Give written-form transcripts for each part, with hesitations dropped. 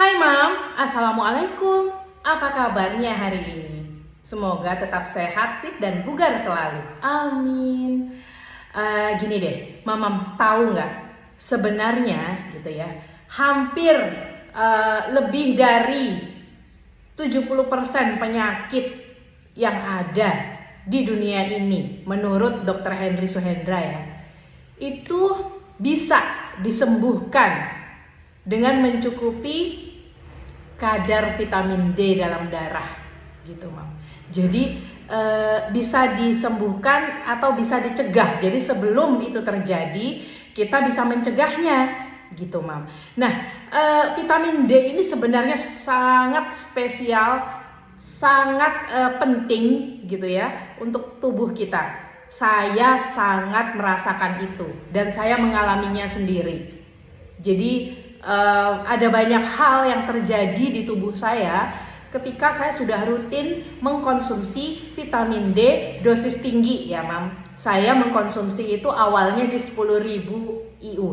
Hai Mam, Assalamualaikum. Apa kabarnya hari ini? Semoga tetap sehat, fit, dan bugar selalu. Amin. Gini deh, Mamam tahu nggak? Sebenarnya gitu ya, hampir lebih dari 70% penyakit yang ada di dunia ini menurut Dr. Henry Suhendra ya, itu bisa disembuhkan dengan mencukupi kadar vitamin D dalam darah gitu Mam. Jadi bisa disembuhkan atau bisa dicegah. Jadi sebelum itu terjadi kita bisa mencegahnya gitu Mam. Nah vitamin D ini sebenarnya sangat spesial, sangat penting gitu ya untuk tubuh kita. Saya sangat merasakan itu dan saya mengalaminya sendiri. Jadi ada banyak hal yang terjadi di tubuh saya ketika saya sudah rutin mengkonsumsi vitamin D dosis tinggi ya Mam. Saya mengkonsumsi itu awalnya di 10.000 IU.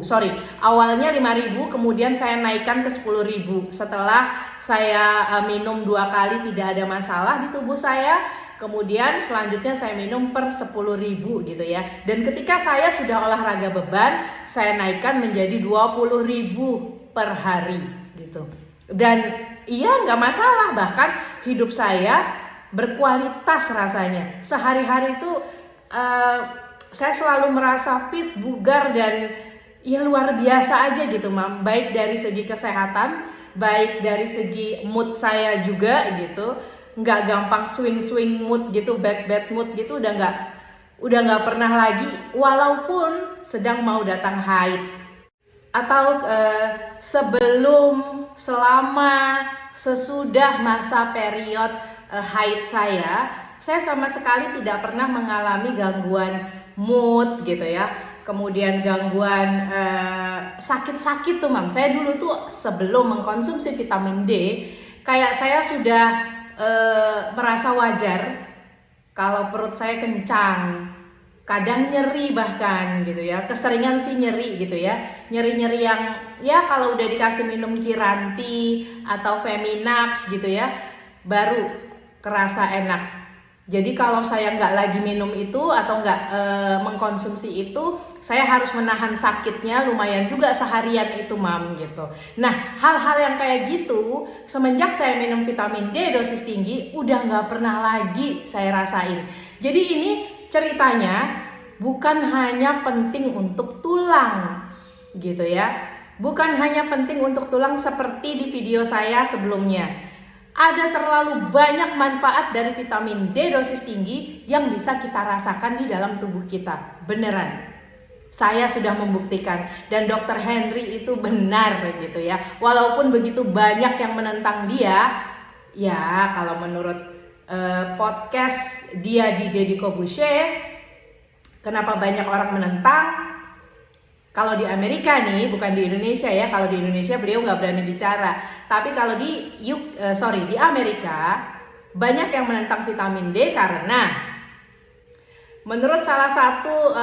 Awalnya 5.000, kemudian saya naikkan ke 10.000. Setelah saya minum 2 kali tidak ada masalah di tubuh saya, kemudian selanjutnya saya minum per 10.000 gitu ya. Dan ketika saya sudah olahraga beban, saya naikkan menjadi 20.000 per hari gitu. Dan iya nggak masalah, bahkan hidup saya berkualitas rasanya. Sehari-hari itu saya selalu merasa fit, bugar, dan ya luar biasa aja gitu Mam. Baik dari segi kesehatan, baik dari segi mood saya juga gitu. Nggak gampang swing mood gitu, bad mood gitu, udah nggak pernah lagi walaupun sedang mau datang haid atau sebelum, selama, sesudah masa period haid saya sama sekali tidak pernah mengalami gangguan mood gitu ya. Kemudian gangguan sakit-sakit tuh Mam. Saya dulu tuh sebelum mengkonsumsi vitamin D, kayak saya sudah merasa wajar kalau perut saya kencang, kadang nyeri bahkan gitu ya, keseringan sih nyeri gitu ya, nyeri-nyeri yang ya kalau udah dikasih minum Kiranti atau Feminax gitu ya baru kerasa enak. Jadi kalau saya nggak lagi minum itu atau nggak mengkonsumsi itu, saya harus menahan sakitnya lumayan juga seharian itu Mam gitu. Nah hal-hal yang kayak gitu semenjak saya minum vitamin D dosis tinggi udah nggak pernah lagi saya rasain. Jadi ini ceritanya bukan hanya penting untuk tulang gitu ya, bukan hanya penting untuk tulang seperti di video saya sebelumnya. Ada terlalu banyak manfaat dari vitamin D dosis tinggi yang bisa kita rasakan di dalam tubuh kita. Beneran, saya sudah membuktikan, dan Dr. Henry itu benar gitu ya. Walaupun begitu banyak yang menentang dia, ya kalau menurut podcast dia di Deddy Corbuzier, kenapa banyak orang menentang? Kalau di Amerika nih, bukan di Indonesia ya. Kalau di Indonesia beliau nggak berani bicara. Tapi kalau di Amerika banyak yang menentang vitamin D karena menurut salah satu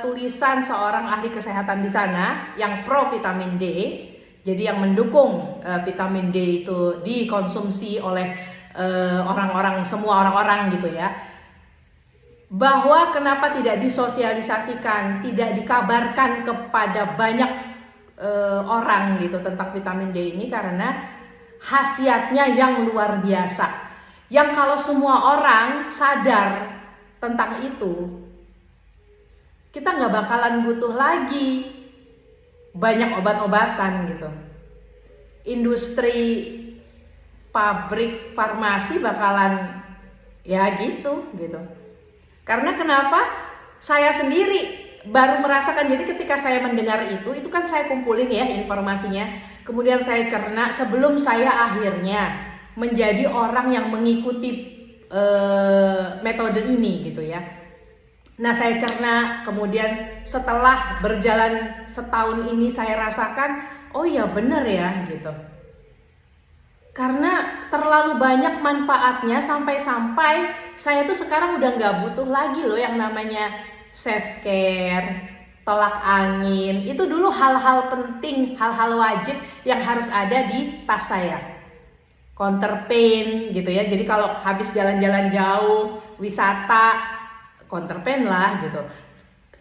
tulisan seorang ahli kesehatan di sana yang pro vitamin D, jadi yang mendukung vitamin D itu dikonsumsi oleh semua orang gitu ya, bahwa kenapa tidak disosialisasikan, tidak dikabarkan kepada banyak orang gitu tentang vitamin D ini, karena khasiatnya yang luar biasa. Yang kalau semua orang sadar tentang itu, kita nggak bakalan butuh lagi banyak obat-obatan gitu. Industri pabrik farmasi bakalan ya gitu. Karena kenapa? Saya sendiri baru merasakan. Jadi ketika saya mendengar itu kan saya kumpulin ya informasinya, kemudian saya cerna sebelum saya akhirnya menjadi orang yang mengikuti metode ini gitu ya. Nah saya cerna, kemudian setelah berjalan setahun ini saya rasakan, oh ya bener ya gitu. Karena terlalu banyak manfaatnya sampai saya tuh sekarang udah nggak butuh lagi loh yang namanya self care, tolak angin. Itu dulu hal-hal penting, hal-hal wajib yang harus ada di tas saya. Counterpane gitu ya. Jadi kalau habis jalan-jalan jauh, wisata, counterpane lah gitu.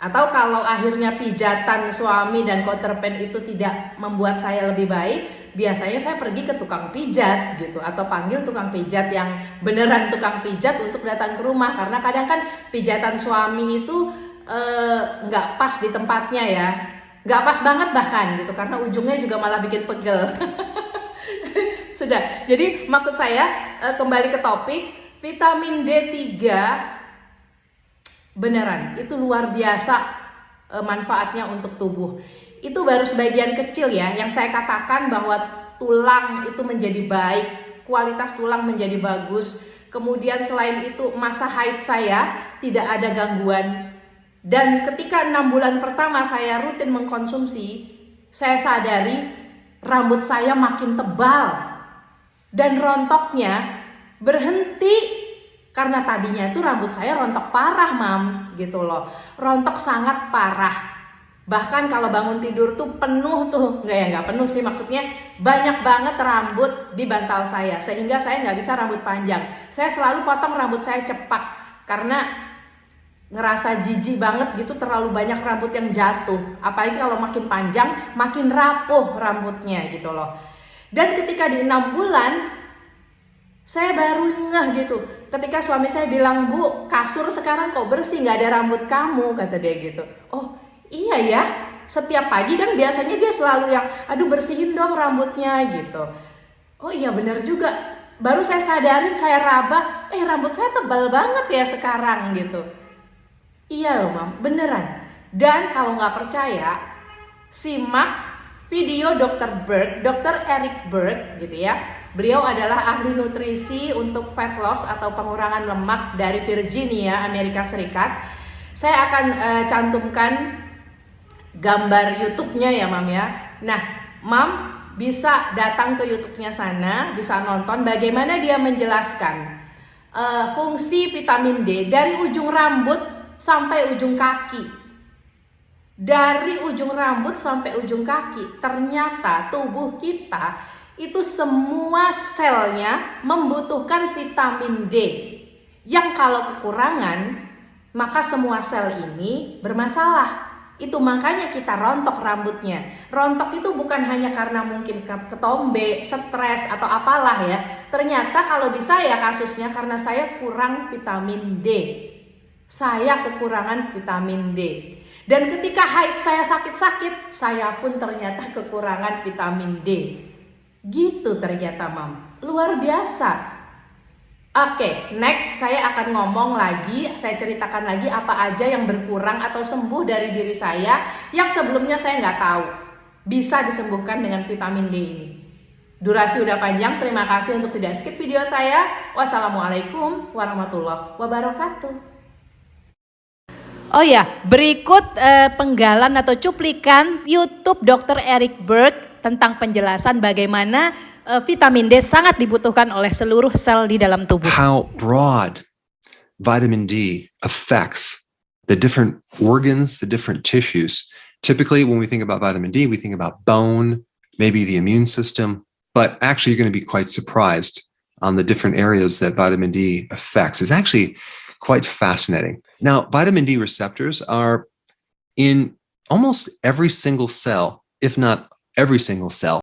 Atau kalau akhirnya pijatan suami dan counterpane itu tidak membuat saya lebih baik, biasanya saya pergi ke tukang pijat gitu, atau panggil tukang pijat yang beneran tukang pijat untuk datang ke rumah, karena kadang kan pijatan suami itu nggak pas di tempatnya ya, nggak pas banget bahkan gitu, karena ujungnya juga malah bikin pegel. Sudah, jadi maksud saya kembali ke topik, vitamin D3 beneran itu luar biasa manfaatnya untuk tubuh. Itu baru sebagian kecil ya yang saya katakan bahwa tulang itu menjadi baik, kualitas tulang menjadi bagus. Kemudian selain itu masa haid saya tidak ada gangguan. Dan ketika 6 bulan pertama saya rutin mengkonsumsi, saya sadari rambut saya makin tebal dan rontoknya berhenti. Karena tadinya itu rambut saya rontok parah, Mam, gitu loh. Rontok sangat parah. Bahkan kalau bangun tidur tuh penuh tuh, nggak penuh sih, maksudnya banyak banget rambut di bantal saya, sehingga saya nggak bisa rambut panjang. Saya selalu potong rambut saya cepat, karena ngerasa jijik banget gitu terlalu banyak rambut yang jatuh. Apalagi kalau makin panjang, makin rapuh rambutnya gitu loh. Dan ketika di 6 bulan, saya baru ngeh gitu. Ketika suami saya bilang, "Bu, kasur sekarang kok bersih, nggak ada rambut kamu," kata dia gitu. Oh iya ya, setiap pagi kan biasanya dia selalu yang, "Aduh bersihin dong rambutnya," gitu. Oh iya benar juga. Baru saya sadarin, saya raba, rambut saya tebal banget ya sekarang gitu. Iya loh, Mam, beneran. Dan kalau nggak percaya, simak video Dr. Berg, Dr. Eric Berg gitu ya. Beliau adalah ahli nutrisi untuk fat loss atau pengurangan lemak dari Virginia, Amerika Serikat. Saya akan cantumkan gambar YouTube-nya ya, Mam ya. Nah, Mam bisa datang ke YouTube-nya sana, bisa nonton bagaimana dia menjelaskan fungsi vitamin D dari ujung rambut sampai ujung kaki. Dari ujung rambut sampai ujung kaki, ternyata tubuh kita itu semua selnya membutuhkan vitamin D. Yang kalau kekurangan, maka semua sel ini bermasalah. Itu makanya kita rontok rambutnya. Rontok itu bukan hanya karena mungkin ketombe, stres atau apalah ya. Ternyata kalau di saya kasusnya karena saya kurang vitamin D. Saya kekurangan vitamin D. Dan ketika haid saya sakit-sakit, saya pun ternyata kekurangan vitamin D. Gitu ternyata, Mam. Luar biasa. Oke, next saya akan ngomong lagi, saya ceritakan lagi apa aja yang berkurang atau sembuh dari diri saya yang sebelumnya saya nggak tahu bisa disembuhkan dengan vitamin D ini. Durasi udah panjang, terima kasih untuk tidak skip video saya. Wassalamualaikum warahmatullahi wabarakatuh. Oh ya, berikut penggalan atau cuplikan YouTube Dr. Eric Berg tentang penjelasan bagaimana vitamin D sangat dibutuhkan oleh seluruh sel di dalam tubuh. How broad vitamin D affects the different organs, the different tissues. Typically, when we think about vitamin D, we think about bone, maybe the immune system, but actually you're going to be quite surprised on the different areas that vitamin D affects. It's actually quite fascinating. Now, vitamin D receptors are in almost every single cell, if not every single cell